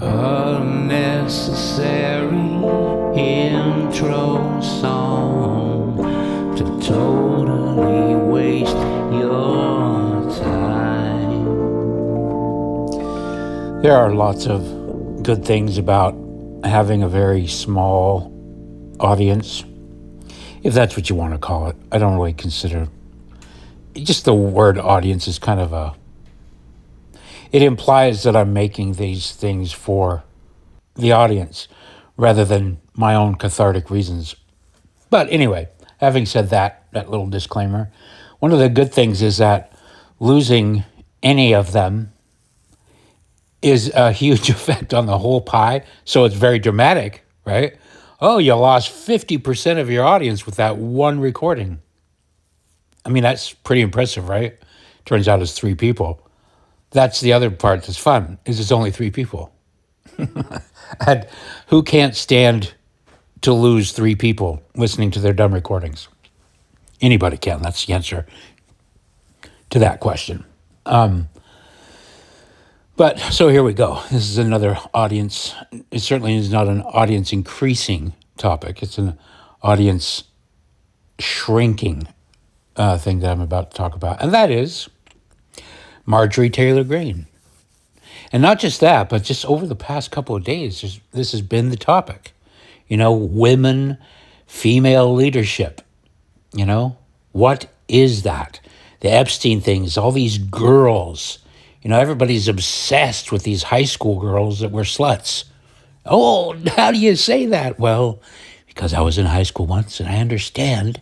Unnecessary intro song to totally waste your time. There are lots of good things about having a very small audience, if that's what you want to call it. I don't really consider just the word audience is kind of it implies that I'm making these things for the audience rather than my own cathartic reasons. But anyway, having said that little disclaimer, one of the good things is that losing any of them is a huge effect on the whole pie. So it's very dramatic, right? Oh, you lost 50% of your audience with that one recording. I mean, that's pretty impressive, right? Turns out it's 3 people. That's the other part that's fun, is it's only 3 people. And who can't stand to lose 3 people listening to their dumb recordings? Anybody can. That's the answer to that question. But so here we go. This is another audience. It certainly is not an audience increasing topic. It's an audience shrinking thing that I'm about to talk about. And that is Marjorie Taylor Greene. And not just that, but just over the past couple of days, this has been the topic. You know, women, female leadership. You know, what is that? The Epstein things, all these girls. You know, everybody's obsessed with these high school girls that were sluts. Oh, how do you say that? Well, because I was in high school once and I understand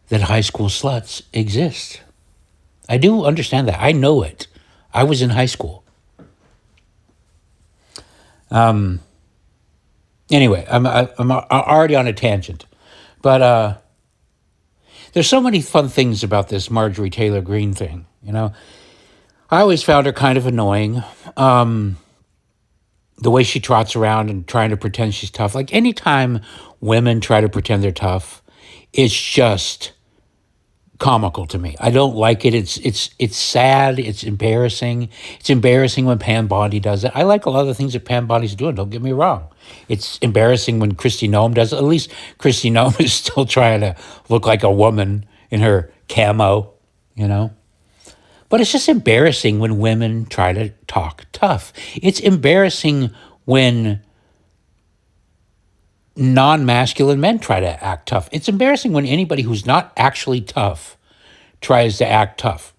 that high school sluts exist. I do understand that. I know it. I was in high school. Anyway, I'm already on a tangent. But there's so many fun things about this Marjorie Taylor Greene thing, you know. I always found her kind of annoying. The way she trots around and trying to pretend she's tough. Like anytime women try to pretend they're tough, it's just comical to me. I don't like it. It's sad. It's embarrassing. It's embarrassing when Pam Bondi does it. I like a lot of the things that Pam Bondi's doing. Don't get me wrong. It's embarrassing when Kristi Noem does it. At least Kristi Noem is still trying to look like a woman in her camo, you know. But it's just embarrassing when women try to talk tough. It's embarrassing when non-masculine men try to act tough. It's embarrassing when anybody who's not actually tough tries to act tough,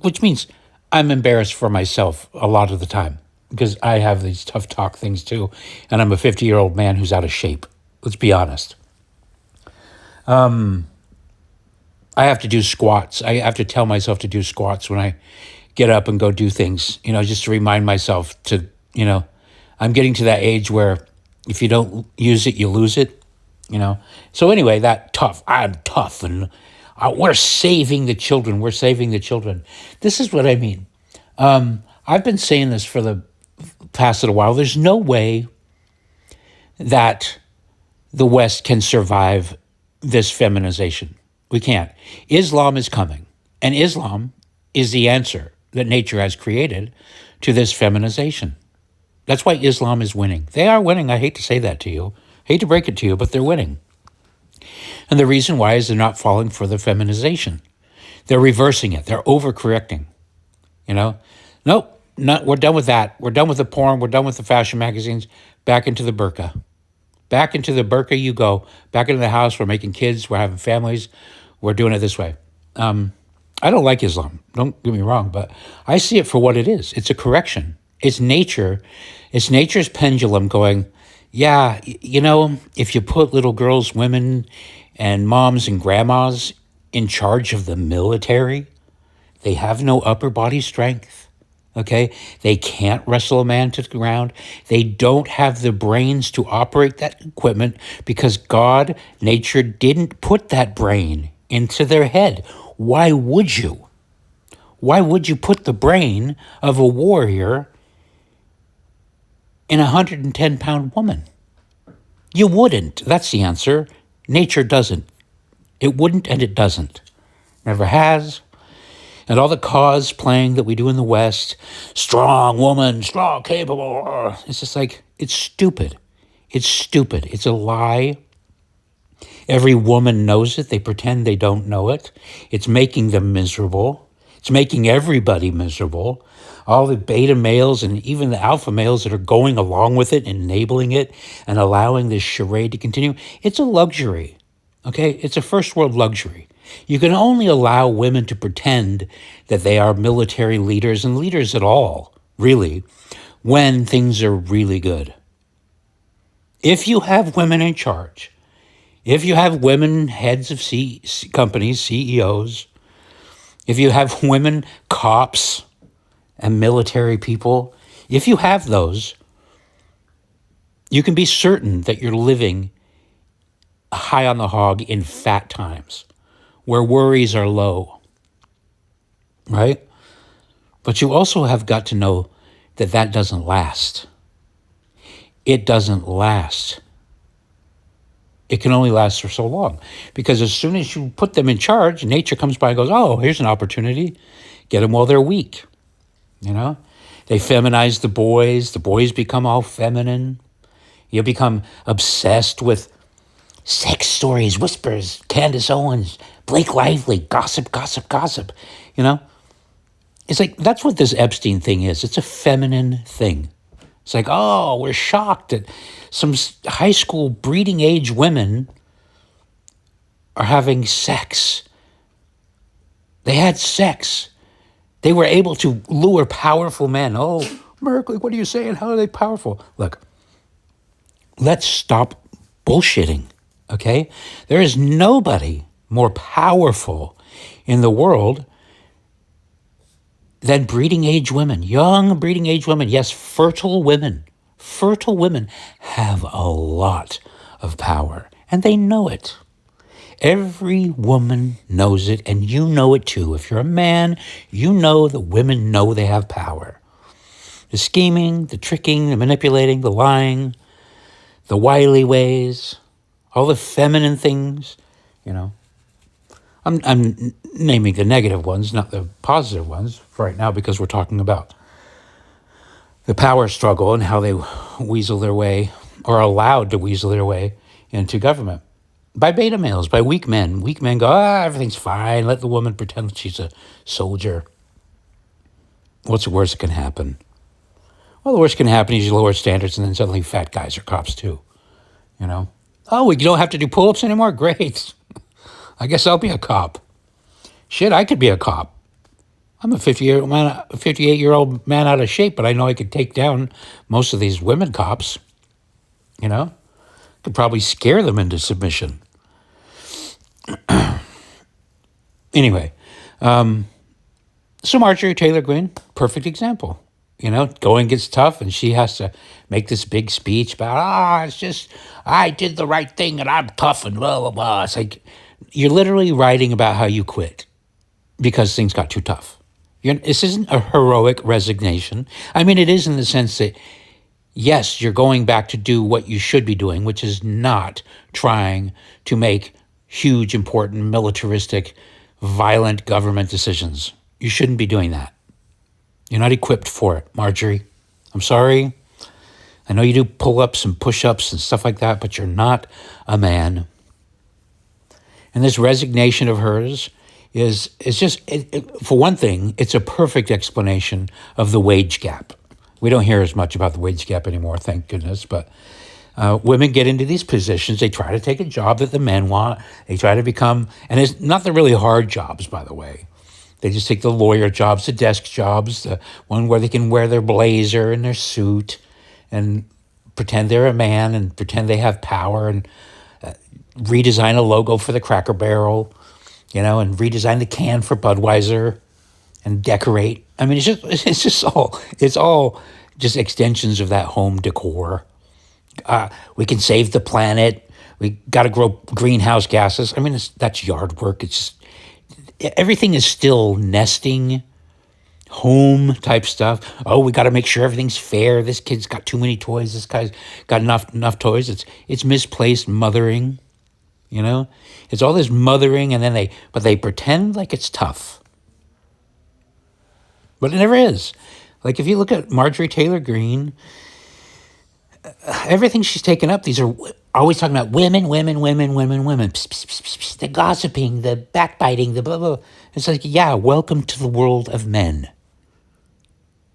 which means I'm embarrassed for myself a lot of the time because I have these tough talk things too, and I'm a 50-year-old man who's out of shape. Let's be honest. I have to do squats. I have to tell myself to do squats when I get up and go do things, you know, just to remind myself to, you know, I'm getting to that age where if you don't use it, you lose it, you know. So anyway, that tough, I'm tough, and we're saving the children. We're saving the children. This is what I mean. I've been saying this for the past little while. There's no way that the West can survive this feminization. We can't. Islam is coming, and Islam is the answer that nature has created to this feminization. That's why Islam is winning. They are winning. I hate to say that to you. I hate to break it to you, but they're winning. And the reason why is they're not falling for the feminization. They're reversing it. They're overcorrecting. You know? Nope. We're done with that. We're done with the porn. We're done with the fashion magazines. Back into the burqa. Back into the burqa you go. Back into the house. We're making kids. We're having families. We're doing it this way. I don't like Islam. Don't get me wrong, but I see it for what it is. It's a correction. It's nature. It's nature's pendulum going, yeah, you know, if you put little girls, women, and moms and grandmas in charge of the military, they have no upper body strength, okay? They can't wrestle a man to the ground. They don't have the brains to operate that equipment because God, nature, didn't put that brain into their head. Why would you? Why would you put the brain of a warrior in a 110-pound woman? You wouldn't. That's the answer. Nature doesn't. It wouldn't and it doesn't. Never has. And all the cosplaying that we do in the West, strong woman, strong, capable, it's just like, it's stupid. It's stupid. It's a lie. Every woman knows it. They pretend they don't know it. It's making them miserable. It's making everybody miserable. All the beta males and even the alpha males that are going along with it, enabling it, and allowing this charade to continue. It's a luxury, okay? It's a first world luxury. You can only allow women to pretend that they are military leaders and leaders at all, really, when things are really good. If you have women in charge, if you have women heads of companies, CEOs, if you have women cops and military people, if you have those, you can be certain that you're living high on the hog in fat times where worries are low, right? But you also have got to know that that doesn't last. It doesn't last. It can only last for so long because as soon as you put them in charge, nature comes by and goes, oh, here's an opportunity. Get them while they're weak, you know? They feminize the boys become all feminine. You become obsessed with sex stories, whispers, Candace Owens, Blake Lively, gossip, gossip, gossip, you know? It's like, that's what this Epstein thing is. It's a feminine thing. It's like, oh, we're shocked that some high school breeding age women are having sex. They had sex. They were able to lure powerful men. Oh, Merkley, what are you saying? How are they powerful? Look, let's stop bullshitting, okay? There is nobody more powerful in the world than breeding age women, young breeding age women. Yes, fertile women. Fertile women have a lot of power, and they know it. Every woman knows it, and you know it too. If you're a man, you know that women know they have power. The scheming, the tricking, the manipulating, the lying, the wily ways, all the feminine things, you know. I'm naming the negative ones, not the positive ones right now, because we're talking about the power struggle and how they weasel their way, or are allowed to weasel their way into government. By beta males, by weak men. Weak men go, everything's fine. Let the woman pretend she's a soldier. What's the worst that can happen? Well, the worst that can happen is you lower standards and then suddenly fat guys are cops too, you know? Oh, we don't have to do pull-ups anymore? Great. I guess I'll be a cop. Shit, I could be a cop. I'm a 58-year-old man out of shape, but I know I could take down most of these women cops, you know? Could probably scare them into submission. Anyway, so Marjorie Taylor Greene, perfect example. You know, going gets tough, and she has to make this big speech about, it's just, I did the right thing, and I'm tough, and blah, blah, blah. It's like, you're literally writing about how you quit because things got too tough. This isn't a heroic resignation. I mean, it is in the sense that, yes, you're going back to do what you should be doing, which is not trying to make huge, important, militaristic, violent government decisions. You shouldn't be doing that. You're not equipped for it, Marjorie. I'm sorry. I know you do pull-ups and push-ups and stuff like that, but you're not a man. And this resignation of hers is just, for one thing, it's a perfect explanation of the wage gap. We don't hear as much about the wage gap anymore, thank goodness, but women get into these positions. They try to take a job that the men want. They try to become, and it's not the really hard jobs, by the way. They just take the lawyer jobs, the desk jobs, the one where they can wear their blazer and their suit and pretend they're a man and pretend they have power and redesign a logo for the Cracker Barrel, you know, and redesign the can for Budweiser and decorate. I mean, it's all just extensions of that home decor. We can save the planet. We got to grow greenhouse gases. I mean, that's yard work. It's just, everything is still nesting, home type stuff. Oh, we got to make sure everything's fair. This kid's got too many toys. This guy's got enough toys. It's misplaced mothering, you know? It's all this mothering, and then they pretend like it's tough. But it never is. Like if you look at Marjorie Taylor Greene, everything she's taken up, these are always talking about women, women, women, women, women. Psst, psst, psst, psst, psst, the gossiping, the backbiting, the blah, blah. It's like, yeah, welcome to the world of men.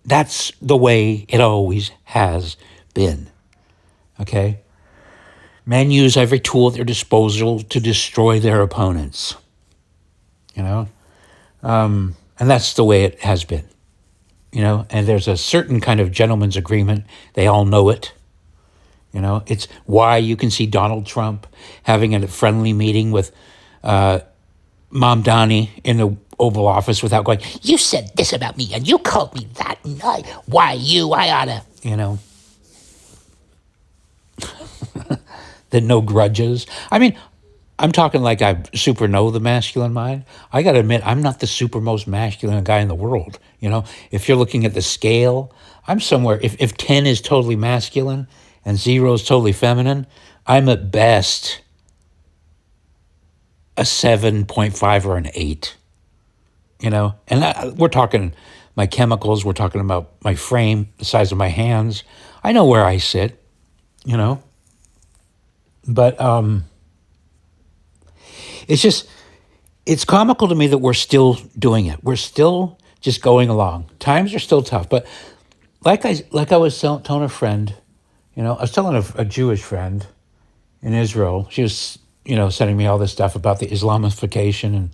That's the way it always has been. Okay? Men use every tool at their disposal to destroy their opponents. You know? And that's the way it has been. You know? And there's a certain kind of gentleman's agreement. They all know it. You know? It's why you can see Donald Trump having a friendly meeting with Mamdani in the Oval Office without going, you said this about me and you called me that. And why you? I oughta. You know? The no grudges. I mean, I'm talking like I super know the masculine mind. I got to admit, I'm not the super most masculine guy in the world. You know, if you're looking at the scale, I'm somewhere, if 10 is totally masculine and 0 is totally feminine, I'm at best a 7.5 or an 8. You know, and we're talking my chemicals, we're talking about my frame, the size of my hands. I know where I sit, you know. But it's comical to me that we're still doing it. We're still just going along. Times are still tough. But like I was telling a friend, you know, I was telling a Jewish friend in Israel. She was, you know, sending me all this stuff about the Islamification, and,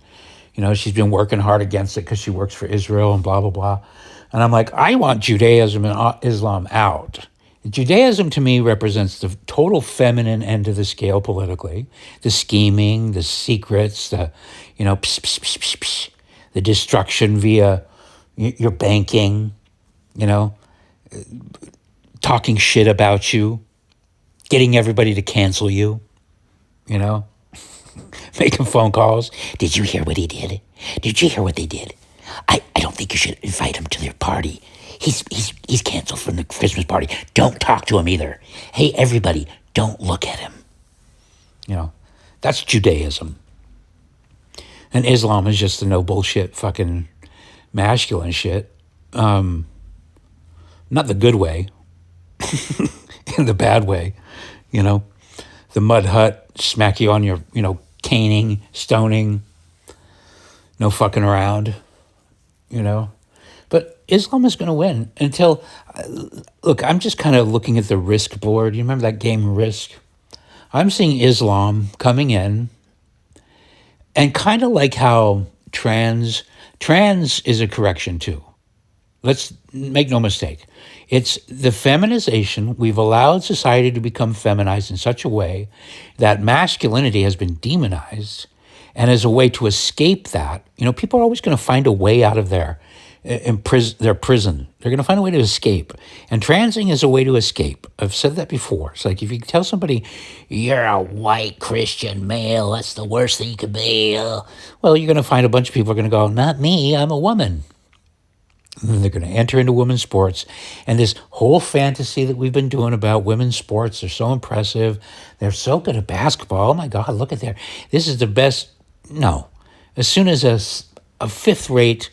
you know, she's been working hard against it because she works for Israel and blah, blah, blah. And I'm like, I want Judaism and Islam out. Judaism to me represents the total feminine end of the scale politically, the scheming, the secrets, the, you know, psh, psh, psh, psh, psh, the destruction via your banking, you know, talking shit about you, getting everybody to cancel you, you know, making phone calls. Did you hear what he did? Did you hear what they did? I don't think you should invite him to their party. He's canceled from the Christmas party. Don't talk to him either. Hey, everybody, don't look at him. You know, that's Judaism. And Islam is just the no bullshit fucking masculine shit. Not the good way. In the bad way. You know, the mud hut, smack you on your, you know, caning, stoning, no fucking around, you know. But Islam is going to win until, look, I'm just kind of looking at the risk board. You remember that game Risk? I'm seeing Islam coming in, and kind of like how trans is a correction too. Let's make no mistake. It's the feminization. We've allowed society to become feminized in such a way that masculinity has been demonized. And as a way to escape that, you know, people are always going to find a way out of their prison. They're going to find a way to escape. And transing is a way to escape. I've said that before. It's like if you tell somebody, you're a white Christian male, that's the worst thing you could be. Well, you're going to find a bunch of people are going to go, not me, I'm a woman. And then they're going to enter into women's sports. And this whole fantasy that we've been doing about women's sports, they're so impressive. They're so good at basketball. Oh my God, look at there. This is the best. No. As soon as a fifth-rate,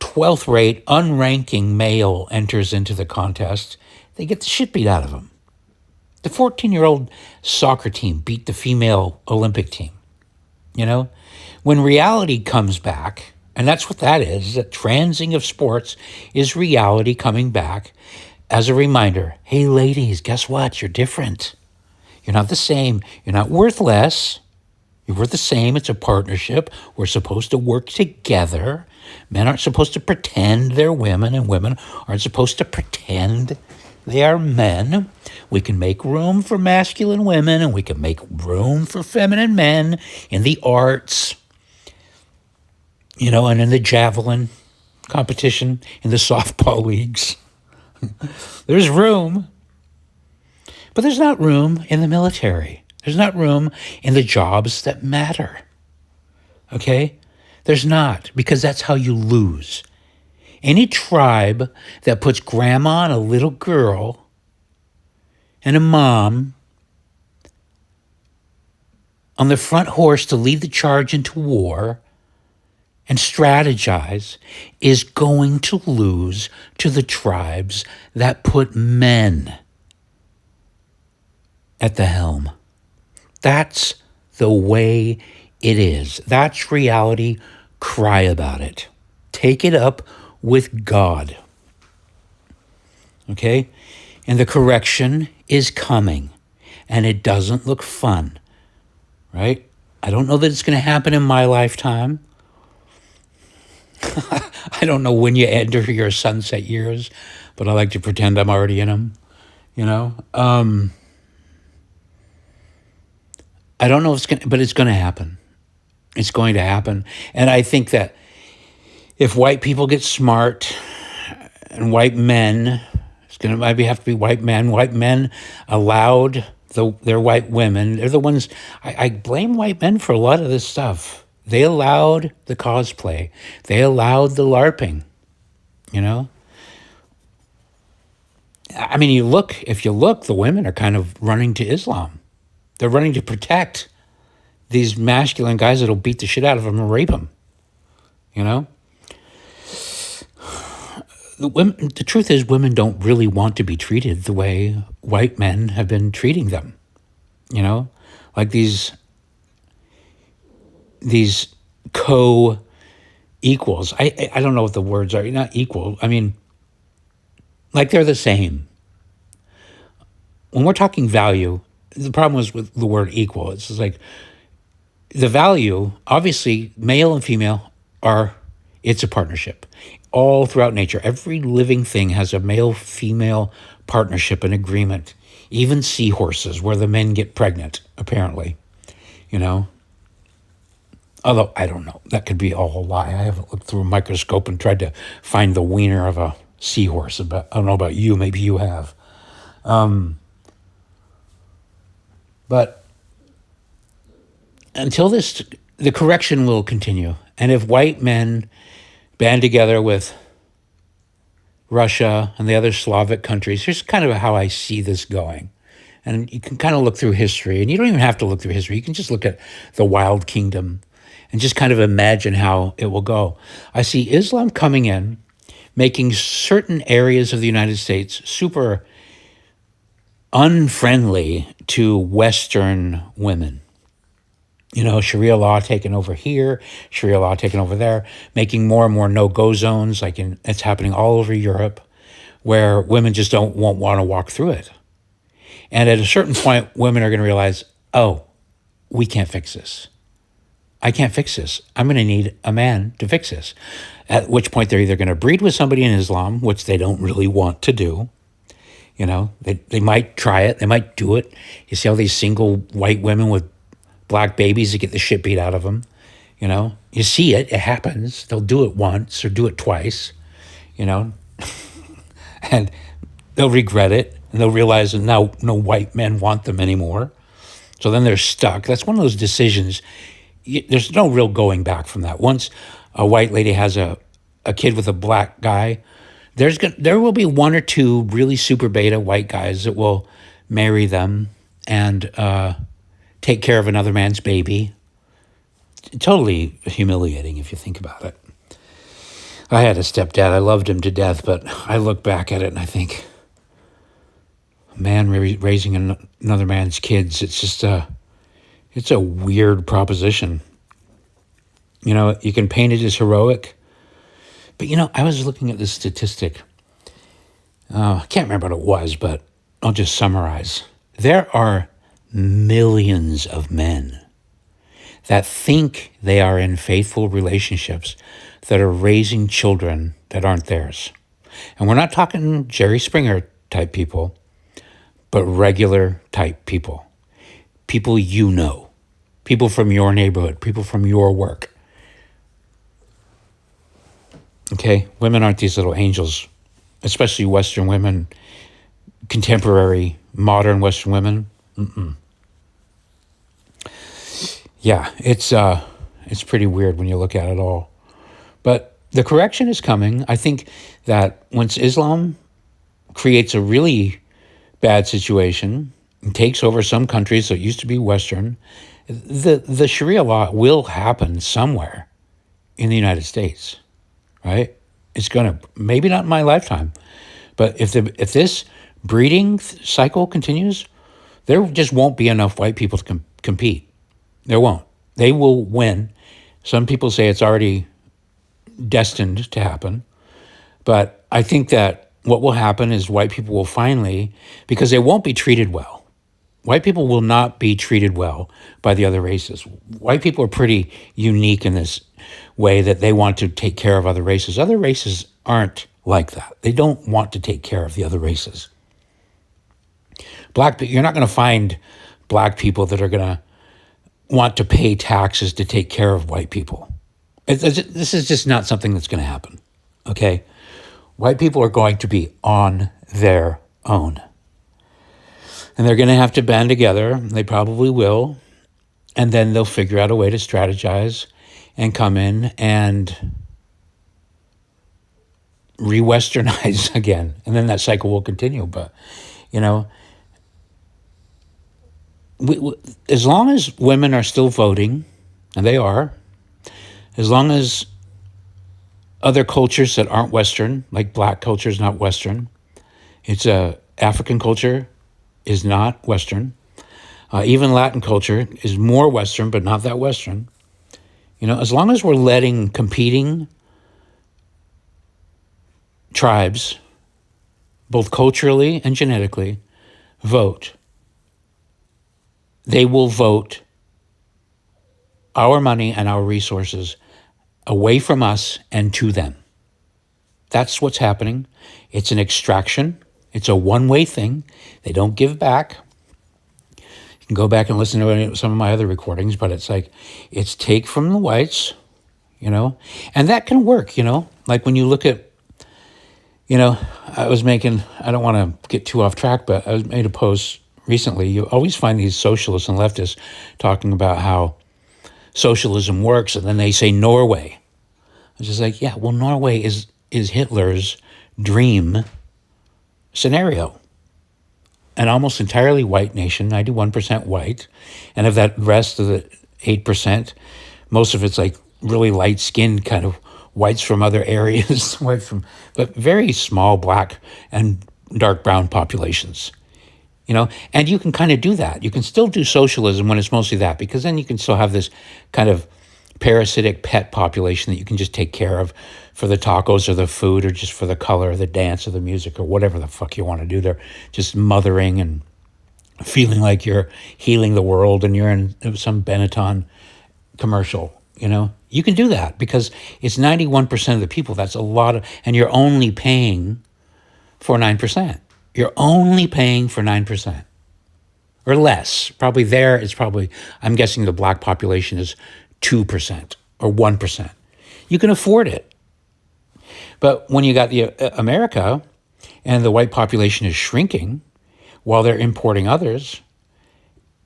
12th-rate, unranking male enters into the contest, they get the shit beat out of them. The 14-year-old soccer team beat the female Olympic team. You know? When reality comes back, and that's what that is, that transing of sports is reality coming back as a reminder, hey, ladies, guess what? You're different. You're not the same. You're not worth less. You're worth the same. It's a partnership. We're supposed to work together. Men aren't supposed to pretend they're women, and women aren't supposed to pretend they are men. We can make room for masculine women, and we can make room for feminine men in the arts, you know, and in the javelin competition, in the softball leagues. There's room, but there's not room in the military. There's not room in the jobs that matter. Okay? There's not, because that's how you lose. Any tribe that puts grandma and a little girl and a mom on the front horse to lead the charge into war and strategize is going to lose to the tribes that put men at the helm. That's the way it is. That's reality. Cry about it. Take it up with God. Okay? And the correction is coming. And it doesn't look fun. Right? I don't know that it's going to happen in my lifetime. I don't know when you enter your sunset years, but I like to pretend I'm already in them. You know? I don't know if it's going to, but it's going to happen. It's going to happen. And I think that if white people get smart and white men, it's going to maybe have to be white men allowed their white women, they're the ones, I blame white men for a lot of this stuff. They allowed the cosplay. They allowed the LARPing, you know? I mean, if you look, the women are kind of running to Islam. They're running to protect these masculine guys that'll beat the shit out of them and rape them, you know? The truth is, women don't really want to be treated the way white men have been treating them, you know? Like these co-equals. I don't know what the words are. Not equal. I mean, like they're the same. When we're talking value, the problem is with the word equal. It's just like the value, obviously, male and female it's a partnership. All throughout nature, every living thing has a male-female partnership and agreement. Even seahorses, where the men get pregnant, apparently, you know? Although, I don't know. That could be all a lie. I haven't looked through a microscope and tried to find the wiener of a seahorse. I don't know about you. Maybe you have. But until the correction will continue. And if white men band together with Russia and the other Slavic countries, here's kind of how I see this going. And you can kind of look through history, and you don't even have to look through history. You can just look at the Wild Kingdom and just kind of imagine how it will go. I see Islam coming in, making certain areas of the United States super unfriendly to Western women. You know, Sharia law taken over here, Sharia law taken over there, making more and more no-go zones, it's happening all over Europe, where women just won't want to walk through it. And at a certain point, women are going to realize, oh, we can't fix this. I can't fix this. I'm going to need a man to fix this. At which point they're either going to breed with somebody in Islam, which they don't really want to do. You know, they might try it. They might do it. You see all these single white women with black babies that get the shit beat out of them. You know, you see it. It happens. They'll do it once or do it twice, you know, and they'll regret it. And they'll realize that now no white men want them anymore. So then they're stuck. That's one of those decisions. There's no real going back from that. Once a white lady has a kid with a black guy, there will be one or two really super beta white guys that will marry them and take care of another man's baby. Totally humiliating if you think about it. I had a stepdad. I loved him to death, but I look back at it and I think, a man raising another man's kids, it's a weird proposition. You know, you can paint it as heroic, but you know, I was looking at this statistic. I can't remember what it was, but I'll just summarize. There are millions of men that think they are in faithful relationships that are raising children that aren't theirs. And we're not talking Jerry Springer type people, but regular type people. People you know. People from your neighborhood. People from your work. Okay? Women aren't these little angels, especially Western women, contemporary, modern Western women. Mm-mm. Yeah, it's pretty weird when you look at it all. But the correction is coming. I think that once Islam creates a really bad situation and takes over some countries that used to be Western, the Sharia law will happen somewhere. in the United States, right? It's going to, maybe not in my lifetime, but if this breeding cycle continues, there just won't be enough white people to compete. There won't. They will win. Some people say it's already destined to happen. But I think that what will happen is white people will finally, because they won't be treated well. White people will not be treated well by the other races. White people are pretty unique in this way that they want to take care of other races. Other races aren't like that. They don't want to take care of the other races. You're not going to find black people that are going to want to pay taxes to take care of white people. This is just not something that's going to happen, okay? White people are going to be on their own. And they're going to have to band together. They probably will. And then they'll figure out a way to strategize and come in and re-Westernize again. And then that cycle will continue. But, you know, as long as women are still voting, and they are, as long as other cultures that aren't Western, like black culture is not Western, it's African culture is not Western. Even Latin culture is more Western, but not that Western. You know, as long as we're letting competing tribes, both culturally and genetically, vote, they will vote our money and our resources away from us and to them. That's what's happening. It's an extraction. It's a one-way thing. They don't give back. You can go back and listen to some of my other recordings, but it's like, it's take from the whites, you know, and that can work, you know, like when you look at, you know, I don't want to get too off track, but I made a post recently. You always find these socialists and leftists talking about how socialism works, and then they say Norway. I was just like, yeah, well, Norway is Hitler's dream scenario. An almost entirely white nation, 91% white, and of that rest of the 8%, most of it's like really light-skinned kind of whites from other areas, but very small black and dark brown populations. You know, and you can kind of do that. You can still do socialism when it's mostly that, because then you can still have this kind of parasitic pet population that you can just take care of for the tacos or the food or just for the color or the dance or the music or whatever the fuck you want to do. They're just mothering and feeling like you're healing the world and you're in some Benetton commercial, you know. You can do that because it's 91% of the people. That's a lot of, and you're only paying for 9%. You're only paying for 9% or less. Probably there, I'm guessing the black population is 2% or 1%. You can afford it. But when you got the America and the white population is shrinking while they're importing others,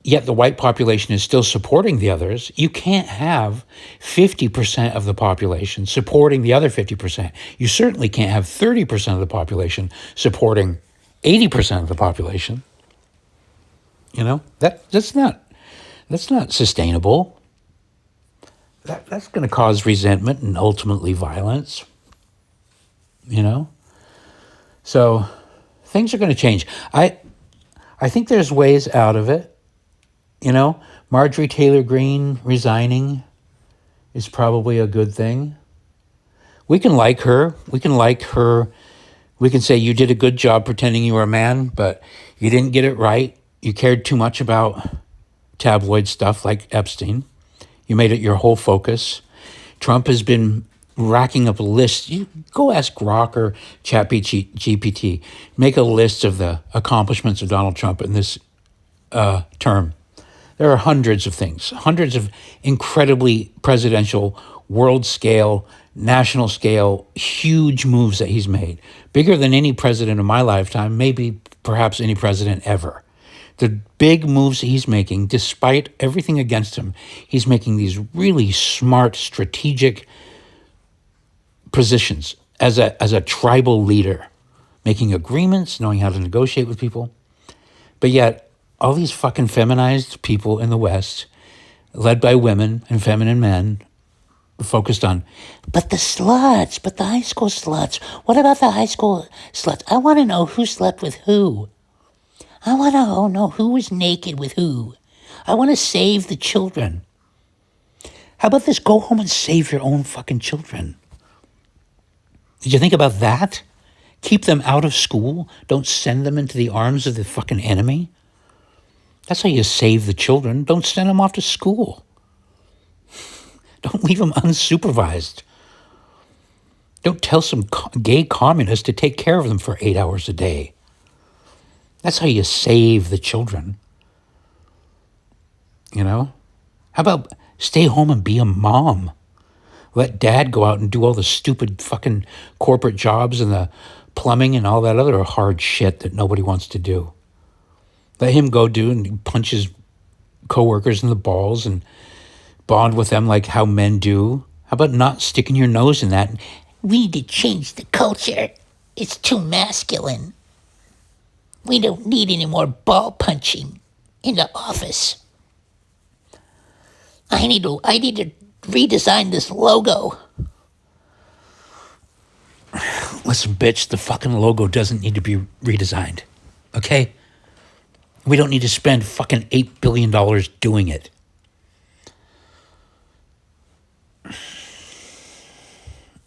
yet the white population is still supporting the others, you can't have 50% of the population supporting the other 50%. You certainly can't have 30% of the population supporting 80% of the population. You know, that's not sustainable. That's going to cause resentment and ultimately violence. You know, so things are going to change. I think there's ways out of it. You know, Marjorie Taylor Greene resigning is probably a good thing. We can like her. We can say you did a good job pretending you were a man, but you didn't get it right. You cared too much about tabloid stuff like Epstein. You made it your whole focus. Trump has been racking up a list. You go ask Grok or ChatGPT. Make a list of the accomplishments of Donald Trump in this term. There are hundreds of things, hundreds of incredibly presidential, world scale, national scale, huge moves that he's made. Bigger than any president of my lifetime, maybe perhaps any president ever. The big moves he's making, despite everything against him, he's making these really smart, strategic positions as a tribal leader, making agreements, knowing how to negotiate with people. But yet, all these fucking feminized people in the West, led by women and feminine men, focused on, but the sluts, but the high school sluts. What about the high school sluts? I want to know who slept with who. I want to know who was naked with who. I want to save the children. How about this? Go home and save your own fucking children. Did you think about that? Keep them out of school. Don't send them into the arms of the fucking enemy. That's how you save the children. Don't send them off to school. Don't leave them unsupervised. Don't tell some gay communist to take care of them for 8 hours a day. That's how you save the children. You know? How about stay home and be a mom? Let dad go out and do all the stupid fucking corporate jobs and the plumbing and all that other hard shit that nobody wants to do. Let him go do and punch his coworkers in the balls and bond with them like how men do. How about not sticking your nose in that? We need to change the culture. It's too masculine. We don't need any more ball punching in the office. I need to redesign this logo. Listen, bitch, the fucking logo doesn't need to be redesigned. Okay? We don't need to spend fucking $8 billion doing it.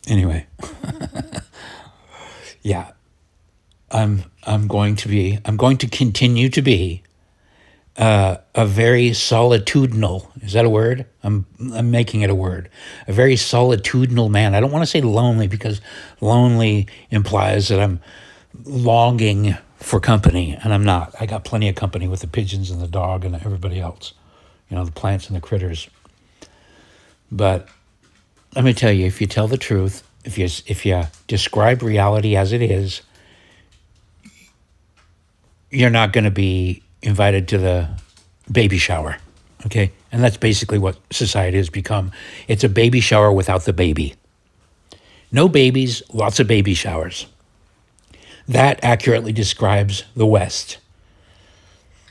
Anyway. Yeah. I'm going to continue to be a very solitudinal. Is that a word? I'm making it a word. A very solitudinal man. I don't want to say lonely because lonely implies that I'm longing for company, and I'm not. I got plenty of company with the pigeons and the dog and everybody else. You know, the plants and the critters. But let me tell you, if you tell the truth, if you describe reality as it is, you're not going to be invited to the baby shower, okay? And that's basically what society has become. It's a baby shower without the baby. No babies, lots of baby showers. That accurately describes the West.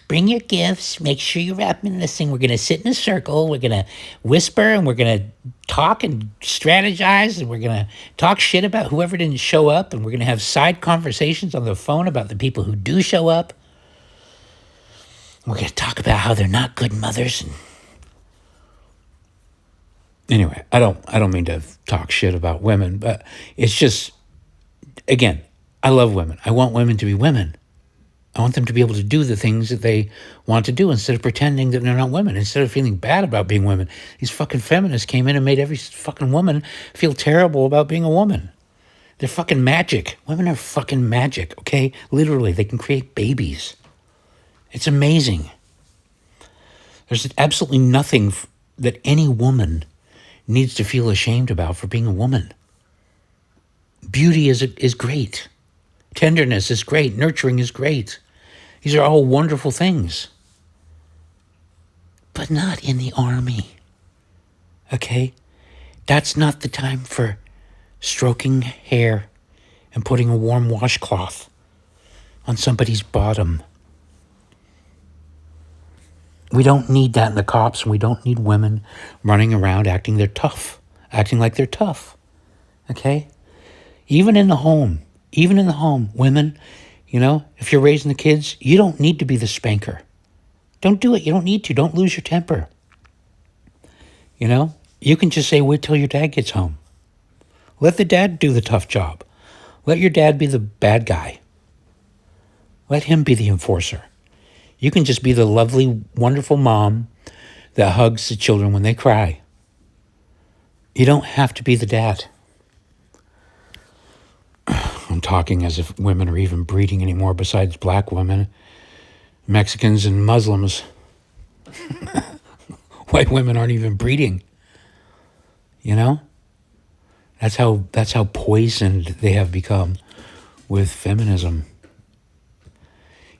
Bring your gifts. Make sure you wrap them in this thing. We're going to sit in a circle. We're going to whisper, and we're going to talk and strategize, and we're going to talk shit about whoever didn't show up, and we're going to have side conversations on the phone about the people who do show up. We're going to talk about how they're not good mothers. And anyway, I don't mean to talk shit about women, but it's just, again, I love women. I want women to be women. I want them to be able to do the things that they want to do instead of pretending that they're not women, instead of feeling bad about being women. These fucking feminists came in and made every fucking woman feel terrible about being a woman. They're fucking magic. Women are fucking magic, okay? Literally, they can create babies. It's amazing. There's absolutely nothing that any woman needs to feel ashamed about for being a woman. Beauty is great. Tenderness is great. Nurturing is great. These are all wonderful things. But not in the army. Okay? That's not the time for stroking hair and putting a warm washcloth on somebody's bottom. We don't need that in the cops, and we don't need women running around acting like they're tough. Okay? Even in the home, women, you know, if you're raising the kids, you don't need to be the spanker. Don't do it. You don't need to. Don't lose your temper. You know, you can just say, wait till your dad gets home. Let the dad do the tough job. Let your dad be the bad guy. Let him be the enforcer. You can just be the lovely, wonderful mom that hugs the children when they cry. You don't have to be the dad. I'm talking as if women are even breeding anymore besides black women, Mexicans and Muslims. White women aren't even breeding. You know? That's how poisoned they have become with feminism.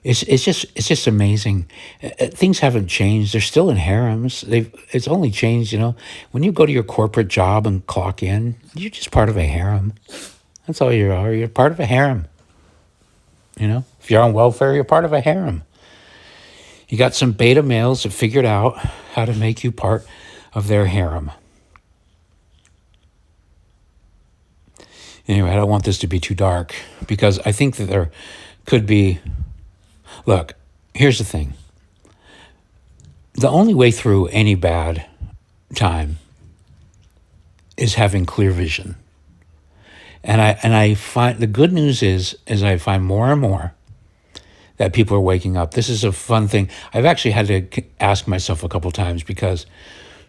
It's just amazing. Things haven't changed. They're still in harems. It's only changed, you know. When you go to your corporate job and clock in, you're just part of a harem. That's all you are. You're part of a harem. You know, if you're on welfare, you're part of a harem. You got some beta males that figured out how to make you part of their harem. Anyway, I don't want this to be too dark because I think that there could be. Look, here's the thing. The only way through any bad time is having clear vision. And I find the good news is I find more and more that people are waking up. This is a fun thing. I've actually had to ask myself a couple times because,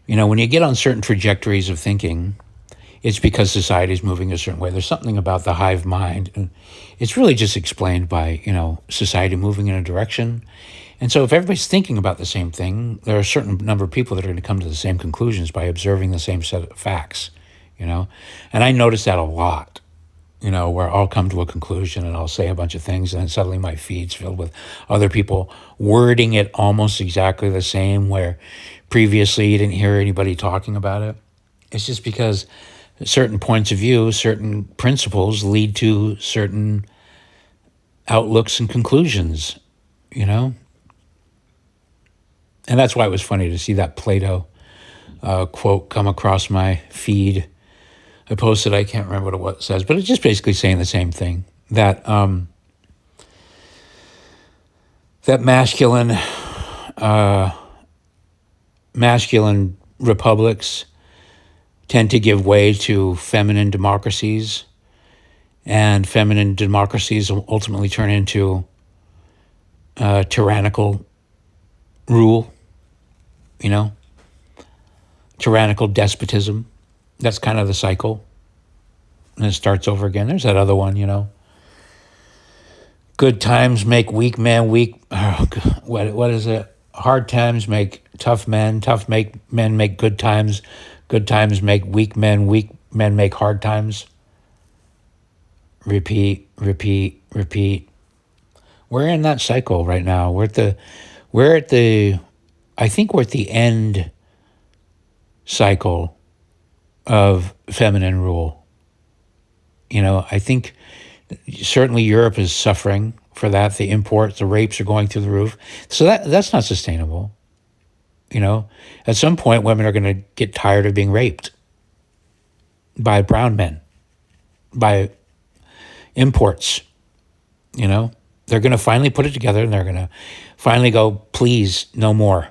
when you get on certain trajectories of thinking, it's because society is moving a certain way. There's something about the hive mind, and it's really just explained by, society moving in a direction. And so if everybody's thinking about the same thing, there are a certain number of people that are going to come to the same conclusions by observing the same set of facts, And I notice that a lot, where I'll come to a conclusion and I'll say a bunch of things and then suddenly my feed's filled with other people wording it almost exactly the same where previously you didn't hear anybody talking about it. It's just because certain points of view, certain principles lead to certain outlooks and conclusions, And that's why it was funny to see that Plato quote come across my feed. I posted, I can't remember what it says, but it's just basically saying the same thing, that that masculine republics tend to give way to feminine democracies, and feminine democracies will ultimately turn into tyrannical rule, tyrannical despotism. That's kind of the cycle. And it starts over again. There's that other one, Good times make weak men weak. Oh, what is it? Hard times make tough men. Tough men make good times. Good times make weak men. Weak men make hard times. Repeat, repeat, repeat. We're in that cycle right now. I think we're at the end cycle of feminine rule. I think certainly Europe is suffering for that. The imports, the rapes are going through the roof. So that's not sustainable. At some point, women are going to get tired of being raped by brown men, by imports. They're going to finally put it together and they're going to finally go, please, no more.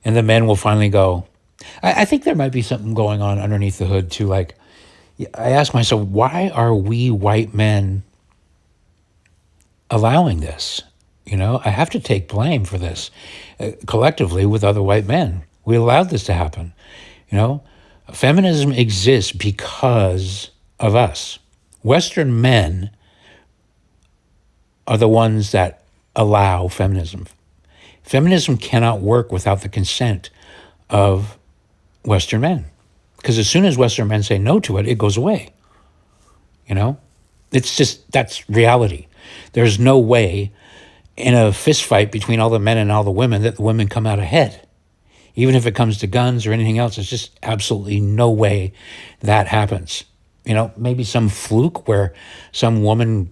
And the men will finally go. I think there might be something going on underneath the hood too. Like, I ask myself, why are we white men allowing this? I have to take blame for this collectively with other white men. We allowed this to happen. Feminism exists because of us. Western men are the ones that allow feminism. Feminism cannot work without the consent of Western men. Because as soon as Western men say no to it, it goes away. It's just, that's reality. There's no way in a fist fight between all the men and all the women that the women come out ahead. Even if it comes to guns or anything else, it's just absolutely no way that happens. Maybe some fluke where some woman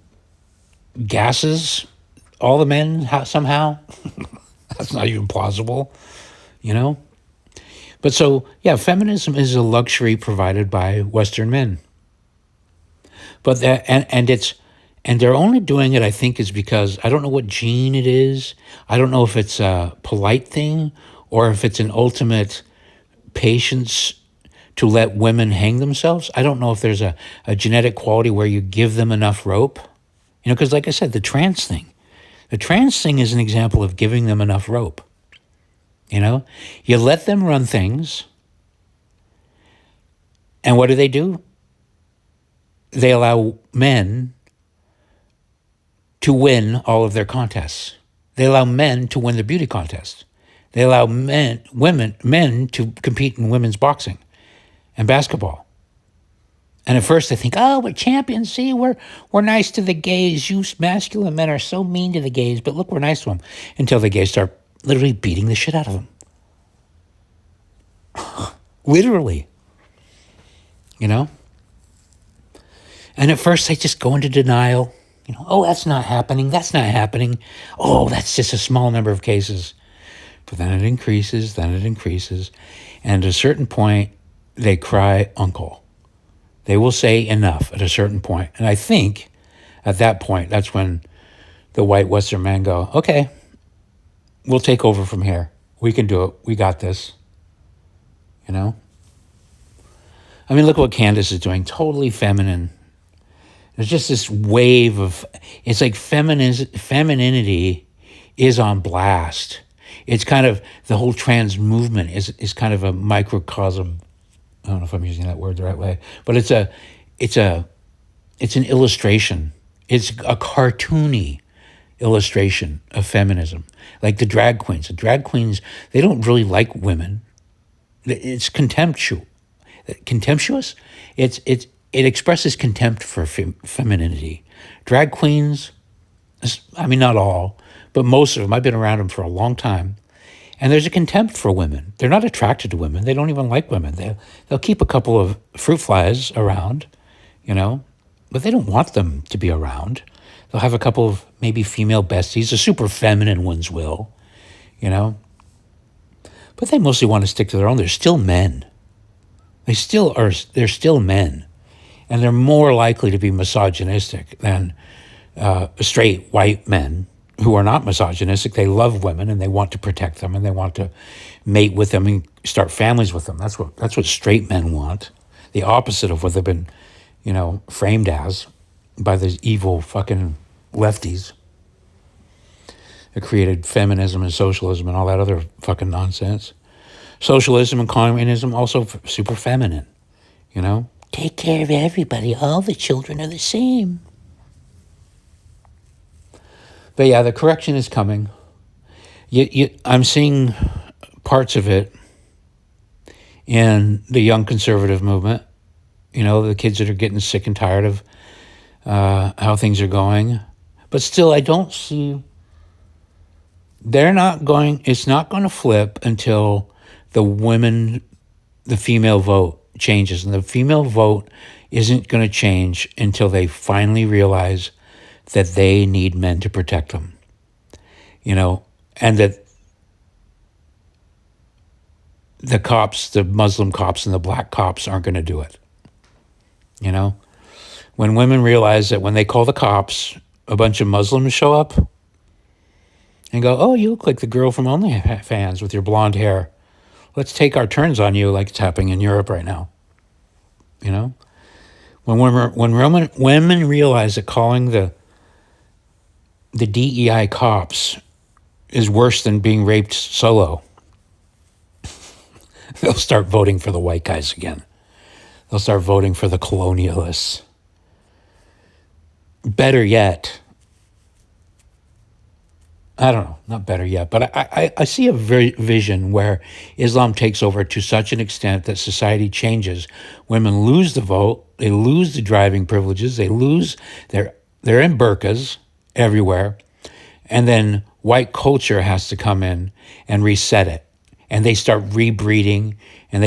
gasses all the men somehow. That's not even plausible, But so, yeah, feminism is a luxury provided by Western men. But and they're only doing it, I think, is because I don't know what gene it is. I don't know if it's a polite thing or if it's an ultimate patience to let women hang themselves. I don't know if there's a genetic quality where you give them enough rope. Because like I said, the trans thing is an example of giving them enough rope. You let them run things, and what do? They allow men to win all of their contests. They allow men to win the beauty contest. They allow men to compete in women's boxing and basketball. And at first they think, oh, we're champions. See, we're nice to the gays. You masculine men are so mean to the gays, but look, we're nice to them. Until the gays start literally beating the shit out of them. Literally. And at first they just go into denial. Oh, that's not happening. That's not happening. Oh, that's just a small number of cases. But then it increases. And at a certain point, they cry uncle. They will say enough at a certain point. And I think at that point, that's when the white Western men go, okay, we'll take over from here. We can do it. We got this. You know? I mean, look what Candace is doing. Totally feminine. There's just this wave of, it's like femininity is on blast. It's kind of, the whole trans movement is kind of a microcosm. I don't know if I'm using that word the right way, but it's an illustration. It's a cartoony illustration of feminism. Like the drag queens. The drag queens, they don't really like women. It's contemptuous. It expresses contempt for femininity. Drag queens, I mean, not all, but most of them, I've been around them for a long time. And there's a contempt for women. They're not attracted to women. They don't even like women. They'll keep a couple of fruit flies around, you know, but they don't want them to be around. They'll have a couple of maybe female besties. The super feminine ones will, you know. But they mostly want to stick to their own. They're still men. They're still men. And they're more likely to be misogynistic than straight white men who are not misogynistic. They love women and they want to protect them and they want to mate with them and start families with them. That's what straight men want. The opposite of what they've been, you know, framed as by the evil fucking lefties that created feminism and socialism and all that other fucking nonsense. Socialism and communism also super feminine, you know. Take care of everybody. All the children are the same. But yeah, the correction is coming. I'm seeing parts of it in the young conservative movement. You know, the kids that are getting sick and tired of how things are going. But still, I don't see... It's not going to flip until the female vote changes. And the female vote isn't going to change until they finally realize that they need men to protect them, you know, and that the cops, the Muslim cops and the black cops aren't going to do it, you know. When women realize that when they call the cops, a bunch of Muslims show up and go, oh, you look like the girl from OnlyFans with your blonde hair. Let's take our turns on you like it's happening in Europe right now, you know. When women realize that calling the DEI cops is worse than being raped solo, they'll start voting for the white guys again. They'll start voting for the colonialists. Better yet, I don't know, not better yet, but I see a vision where Islam takes over to such an extent that society changes. Women lose the vote, they lose the driving privileges, they're in burqas everywhere, and then white culture has to come in and reset it. And they start rebreeding, and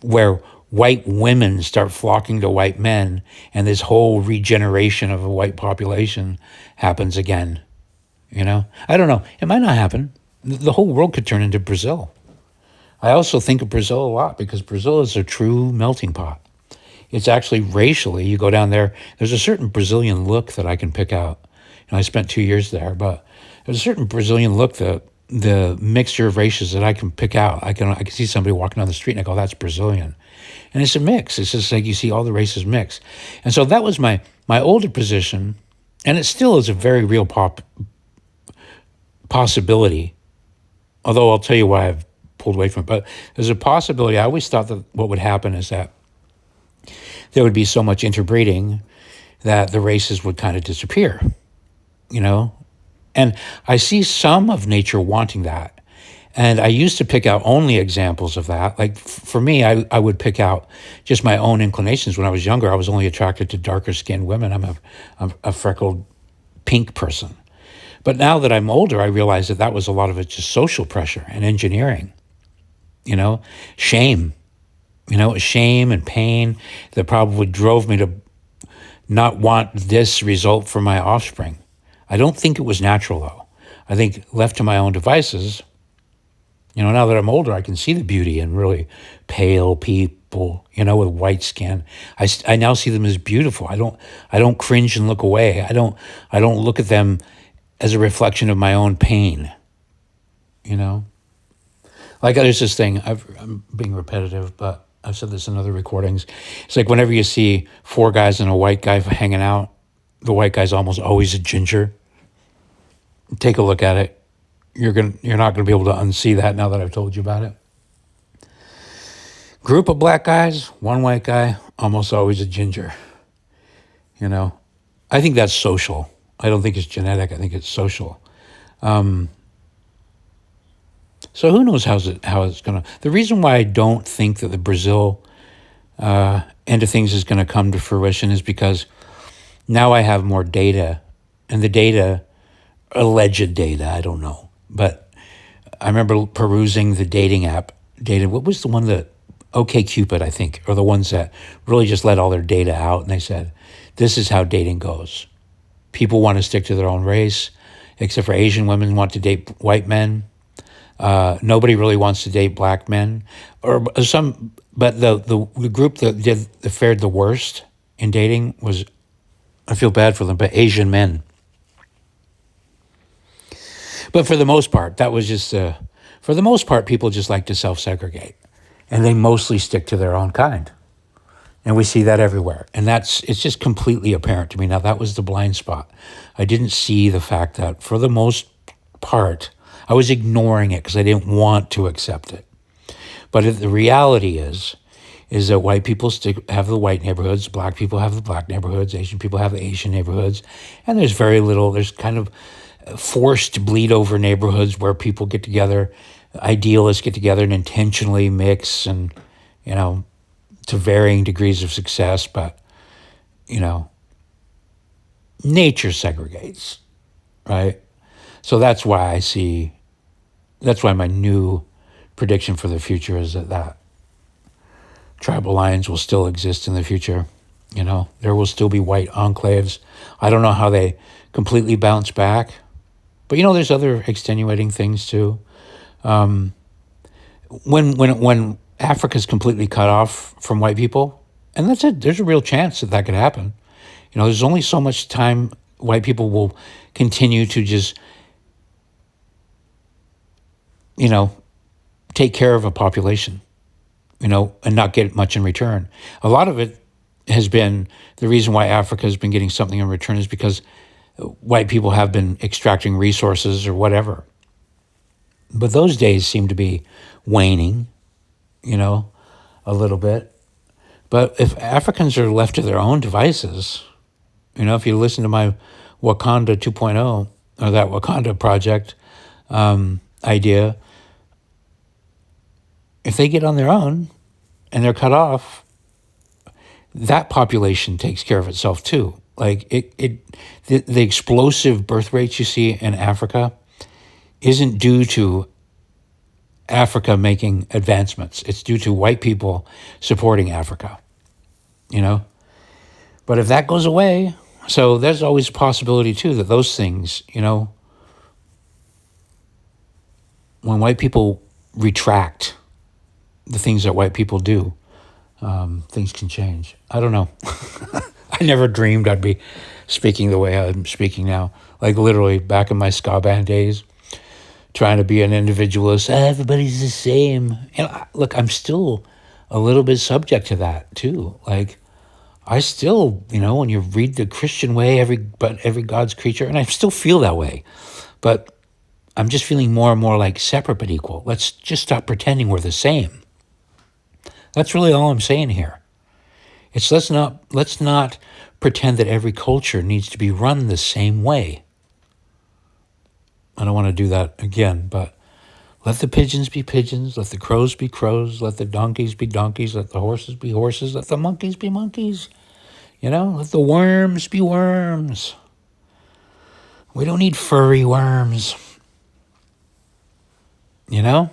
where white women start flocking to white men, and this whole regeneration of a white population happens again. You know, I don't know. It might not happen. The whole world could turn into Brazil. I also think of Brazil a lot because Brazil is a true melting pot. It's actually racially, you go down there, there's a certain Brazilian look that I can pick out. And I spent 2 years there, but there's a certain Brazilian look, the mixture of races that I can pick out. I can see somebody walking down the street and I go, that's Brazilian. And it's a mix. It's just like you see all the races mix. And so that was my older position, and it still is a very real possibility, although I'll tell you why I've pulled away from it. But there's a possibility. I always thought that what would happen is that there would be so much interbreeding that the races would kind of disappear, you know? And I see some of nature wanting that. And I used to pick out only examples of that. Like for me, I would pick out just my own inclinations. When I was younger, I was only attracted to darker skinned women. I'm a freckled pink person. But now that I'm older, I realize that was a lot of it just social pressure and engineering, you know, shame, you know, shame and pain that probably drove me to not want this result for my offspring. I don't think it was natural, though. I think left to my own devices, you know, now that I'm older, I can see the beauty in really pale couple, with white skin. I now see them as beautiful. I don't cringe and look away. I don't look at them as a reflection of my own pain. Like there's this thing. I'm being repetitive, but I've said this in other recordings. It's like whenever you see 4 guys and a white guy hanging out, the white guy's almost always a ginger. Take a look at it. You're not gonna be able to unsee that now that I've told you about it. Group of black guys, 1 white guy, almost always a ginger. I think that's social. I don't think it's genetic. I think it's social. So who knows how it's gonna. The reason why I don't think that the Brazil end of things is gonna come to fruition is because now I have more data, and the data, alleged data, I don't know, but I remember perusing the dating app data. What was the one that OkCupid, I think, are the ones that really just let all their data out, and they said, this is how dating goes. People want to stick to their own race, except for Asian women want to date white men. Nobody really wants to date black men, or some. But the group that fared the worst in dating was, I feel bad for them, but Asian men. But for the most part, that was just for the most part, people just like to self-segregate, and they mostly stick to their own kind. And we see that everywhere. And it's just completely apparent to me. Now, that was the blind spot. I didn't see the fact that, for the most part, I was ignoring it because I didn't want to accept it. But the reality is that white people have the white neighborhoods, black people have the black neighborhoods, Asian people have the Asian neighborhoods, and there's kind of forced bleed over neighborhoods where people get together, idealists get together and intentionally mix and, to varying degrees of success, but, nature segregates, right? So that's why my new prediction for the future is that tribal lines will still exist in the future. There will still be white enclaves. I don't know how they completely bounce back, but there's other extenuating things too. When Africa's completely cut off from white people, and that's it, there's a real chance that could happen. There's only so much time white people will continue to just, take care of a population, and not get much in return. A lot of it has been, the reason why Africa has been getting something in return is because white people have been extracting resources or whatever. But those days seem to be waning, a little bit. But if Africans are left to their own devices, if you listen to my Wakanda 2.0 or that Wakanda project idea, if they get on their own and they're cut off, that population takes care of itself too. Like the explosive birth rates you see in Africa isn't due to Africa making advancements. It's due to white people supporting Africa, But if that goes away, so there's always a possibility too that those things, when white people retract the things that white people do, things can change. I don't know. I never dreamed I'd be speaking the way I'm speaking now. Like literally back in my ska band days, trying to be an individualist. Everybody's the same. And look, I'm still a little bit subject to that too. Like I still, when you read the Christian way, every God's creature, and I still feel that way. But I'm just feeling more and more like separate but equal. Let's just stop pretending we're the same. That's really all I'm saying here. It's let's not pretend that every culture needs to be run the same way. I don't want to do that again, but let the pigeons be pigeons, let the crows be crows, let the donkeys be donkeys, let the horses be horses, let the monkeys be monkeys. Let the worms be worms. We don't need furry worms. And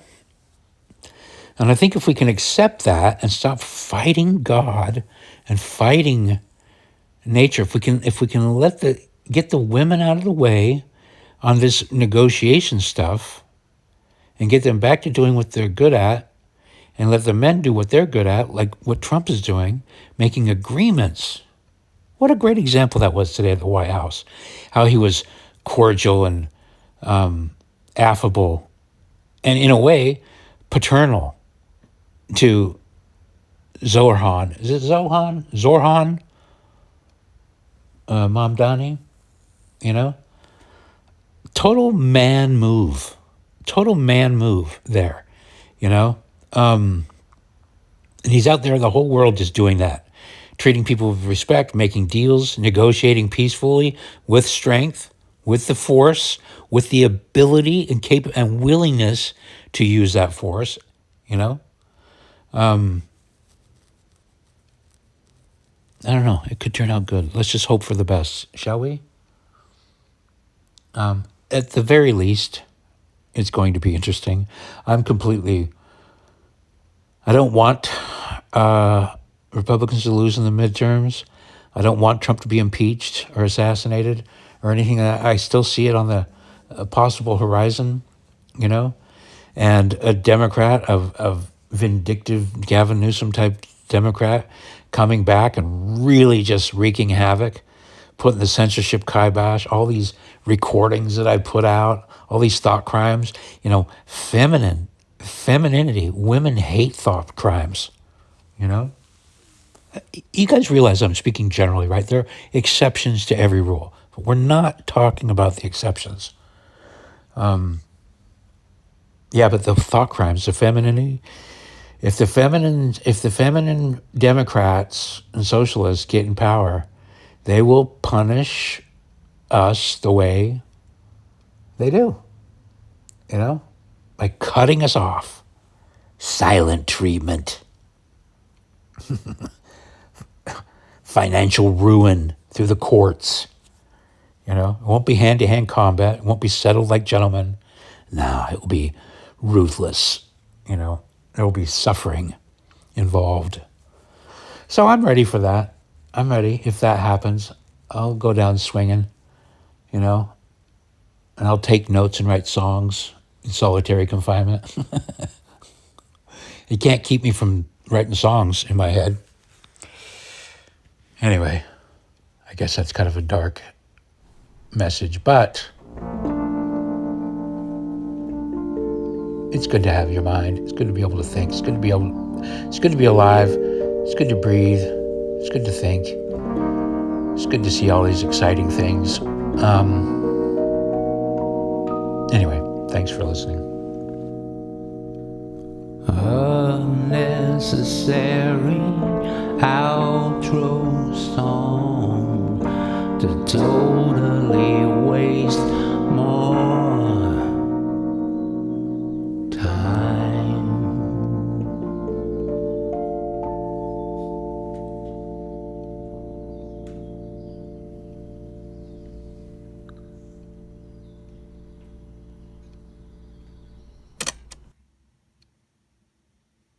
I think if we can accept that and stop fighting God and fighting nature, if we can get the women out of the way on this negotiation stuff and get them back to doing what they're good at and let the men do what they're good at, like what Trump is doing, making agreements. What a great example that was today at the White House, how he was cordial and affable and, in a way, paternal to Zohan. Is it Zohan? Zorhan Mamdani? You know? Total man move. Total man move there, you know? And he's out there in the whole world just doing that, treating people with respect, making deals, negotiating peacefully with strength, with the force, with the ability and willingness to use that force, you know? I don't know. It could turn out good. Let's just hope for the best, shall we? At the very least, it's going to be interesting. I don't want Republicans to lose in the midterms. I don't want Trump to be impeached or assassinated or anything. I still see it on the possible horizon, you know? And a Democrat, of vindictive Gavin Newsom type Democrat, coming back and really just wreaking havoc, putting the censorship kibosh, all these recordings that I put out, all these thought crimes, you know, femininity, women hate thought crimes, you know? You guys realize I'm speaking generally, right? There are exceptions to every rule, but we're not talking about the exceptions. Yeah, but the thought crimes, the femininity, if the feminine Democrats and socialists get in power, they will punish us the way they do, you know, by cutting us off. Silent treatment, financial ruin through the courts. You know, it won't be hand-to-hand combat. It won't be settled like gentlemen. No, it will be ruthless. You know, there will be suffering involved. So I'm ready for that. I'm ready. If that happens, I'll go down swinging, you know, and I'll take notes and write songs in solitary confinement. You can't keep me from writing songs in my head. Anyway, I guess that's kind of a dark message, but it's good to have your mind. It's good to be able to think. It's good to be alive. It's good to breathe. It's good to think. It's good to see all these exciting things. Anyway, thanks for listening. Unnecessary outro song to totally waste